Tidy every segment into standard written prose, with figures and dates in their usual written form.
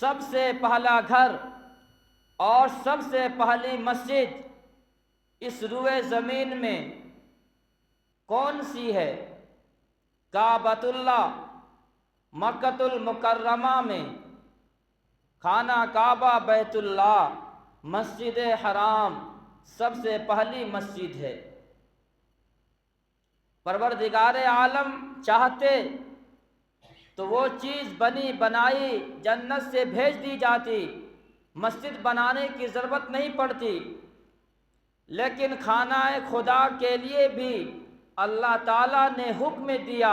سب سے پہلا گھر اور سب سے پہلی مسجد اس روئے زمین میں کون سی ہے؟ کعبۃ اللہ مکۃ المکرمہ میں، خانہ کعبہ بیت اللہ مسجد حرام سب سے پہلی مسجد ہے۔ پروردگار عالم چاہتے تو وہ چیز بنی بنائی جنت سے بھیج دی جاتی، مسجد بنانے کی ضرورت نہیں پڑتی، لیکن خانہ خدا کے لیے بھی اللہ تعالیٰ نے حکم دیا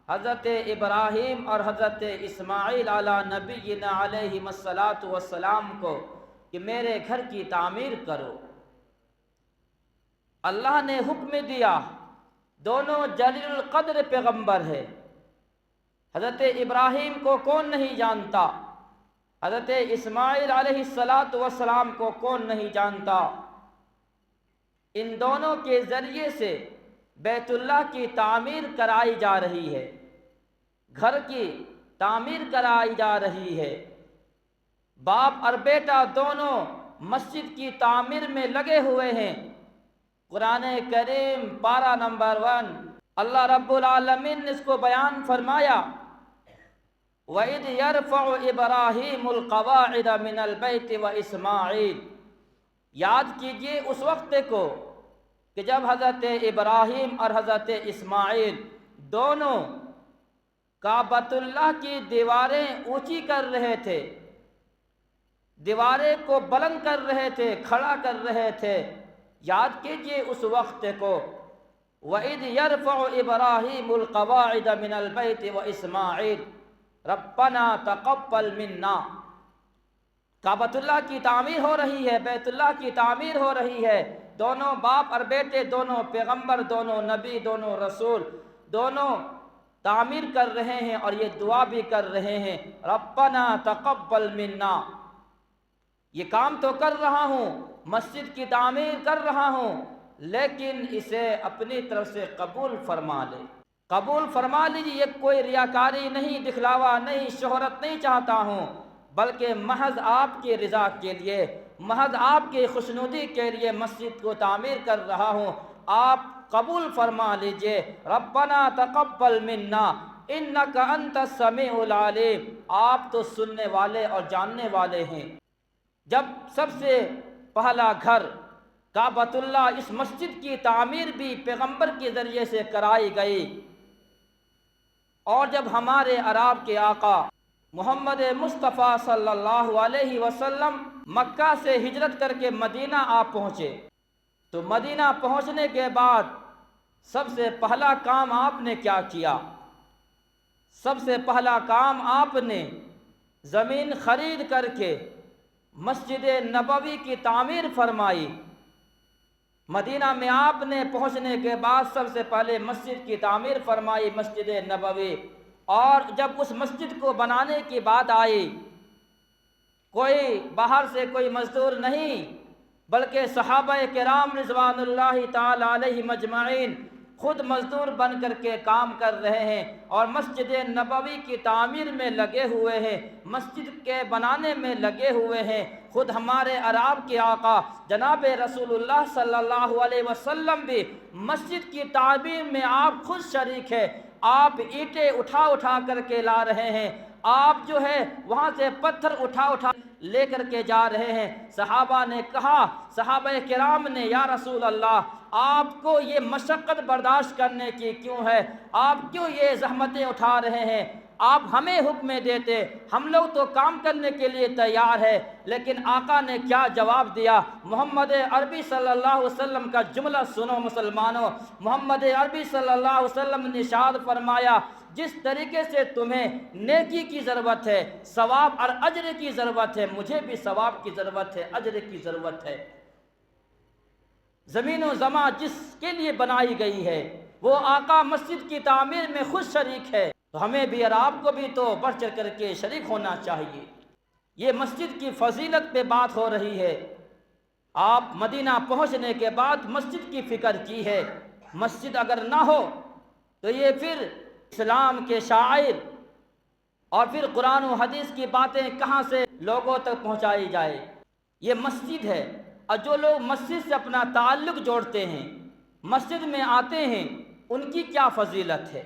حضرت ابراہیم اور حضرت اسماعیل علی نبینا علیہم الصلاۃ والسلام کو کہ میرے گھر کی تعمیر کرو۔ اللہ نے حکم دیا، دونوں جلیل القدر پیغمبر ہے۔ حضرت ابراہیم کو کون نہیں جانتا؟ حضرت اسماعیل علیہ السلام کو کون نہیں جانتا؟ ان دونوں کے ذریعے سے بیت اللہ کی تعمیر کرائی جا رہی ہے، گھر کی تعمیر کرائی جا رہی ہے۔ باپ اور بیٹا دونوں مسجد کی تعمیر میں لگے ہوئے ہیں۔ قرآن کریم پارہ نمبر 1 اللہ رب العالمین نے اس کو بیان فرمایا، وَإِذْ يَرْفَعُ إِبْرَاهِيمُ الْقَوَاعِدَ مِنَ الْبَيْتِ وَإِسْمَاعِيلُ۔ یاد کیجئے اس وقت کو کہ جب حضرت ابراہیم اور حضرت اسماعیل دونوں کعبۃ اللہ کی دیواریں اونچی کر رہے تھے، دیواریں کو بلند کر رہے تھے، کھڑا کر رہے تھے۔ یاد کیجئے اس وقت کو، وَإِذْ يَرْفَعُ إِبْرَاهِيمُ الْقَوَاعِدَ مِنَ الْبَيْتِ وَإِسْمَاعِيلُ رَبَّنَا تَقَبَّلْ مِنَّا۔ کعبۃ اللہ کی تعمیر ہو رہی ہے، بیت اللہ کی تعمیر ہو رہی ہے، دونوں باپ اور بیٹے، دونوں پیغمبر، دونوں نبی، دونوں رسول، دونوں تعمیر کر رہے ہیں اور یہ دعا بھی کر رہے ہیں، ربنا تقبل منا۔ یہ کام تو کر رہا ہوں، مسجد کی تعمیر کر رہا ہوں، لیکن اسے اپنی طرف سے قبول فرما لے، قبول فرما لیجیے۔ یہ کوئی ریاکاری نہیں، دکھلاوا نہیں، شہرت نہیں چاہتا ہوں، بلکہ محض آپ کی رضا کے لیے، محض آپ کی خوشنودی کے لیے مسجد کو تعمیر کر رہا ہوں، آپ قبول فرما لیجئے۔ ربنا تقبل منا انک انت السمیع العلیم، آپ تو سننے والے اور جاننے والے ہیں۔ جب سب سے پہلا گھر کعبۃ اللہ، اس مسجد کی تعمیر بھی پیغمبر کے ذریعے سے کرائی گئی، اور جب ہمارے عراب کے آقا محمد مصطفیٰ صلی اللہ علیہ وسلم مکہ سے ہجرت کر کے مدینہ آ پہنچے، تو مدینہ پہنچنے کے بعد سب سے پہلا کام آپ نے کیا کیا؟ سب سے پہلا کام آپ نے زمین خرید کر کے مسجد نبوی کی تعمیر فرمائی۔ مدینہ میں آپ نے پہنچنے کے بعد سب سے پہلے مسجد کی تعمیر فرمائی، مسجد نبوی۔ اور جب اس مسجد کو بنانے کی بات آئی، کوئی باہر سے کوئی مزدور نہیں، بلکہ صحابہ کرام رضوان اللہ تعالی علیہم اجمعین خود مزدور بن کر کے کام کر رہے ہیں اور مسجد نبوی کی تعمیر میں لگے ہوئے ہیں، مسجد کے بنانے میں لگے ہوئے ہیں۔ خود ہمارے عراب کے آقا جناب رسول اللہ صلی اللہ علیہ وسلم بھی مسجد کی تعمیر میں آپ خود شریک ہے۔ آپ اینٹیں اٹھا اٹھا کر کے لا رہے ہیں، آپ جو ہے وہاں سے پتھر اٹھا اٹھا لے کر کے جا رہے ہیں۔ صحابہ نے کہا، صحابہ کرام نے، یا رسول اللہ آپ کو یہ مشقت برداشت کرنے کی کیوں ہے؟ آپ کیوں یہ زحمتیں اٹھا رہے ہیں؟ آپ ہمیں حکم دیتے، ہم لوگ تو کام کرنے کے لیے تیار ہے۔ لیکن آقا نے کیا جواب دیا؟ محمد عربی صلی اللہ علیہ وسلم کا جملہ سنو مسلمانوں۔ محمد عربی صلی اللہ علیہ وسلم نے ارشاد فرمایا، جس طریقے سے تمہیں نیکی کی ضرورت ہے، ثواب اور اجر کی ضرورت ہے، مجھے بھی ثواب کی ضرورت ہے، اجر کی ضرورت ہے۔ زمین و زماں جس کے لیے بنائی گئی ہے، وہ آقا مسجد کی تعمیر میں خود شریک ہے، تو ہمیں بھی اور آپ کو بھی تو بڑھ چڑھ کر کے شریک ہونا چاہیے۔ یہ مسجد کی فضیلت پہ بات ہو رہی ہے۔ آپ مدینہ پہنچنے کے بعد مسجد کی فکر کی ہے۔ مسجد اگر نہ ہو تو یہ پھر اسلام کے شاعر اور پھر قرآن و حدیث کی باتیں کہاں سے لوگوں تک پہنچائی جائے؟ یہ مسجد ہے، اور جو لوگ مسجد سے اپنا تعلق جوڑتے ہیں، مسجد میں آتے ہیں، ان کی کیا فضیلت ہے؟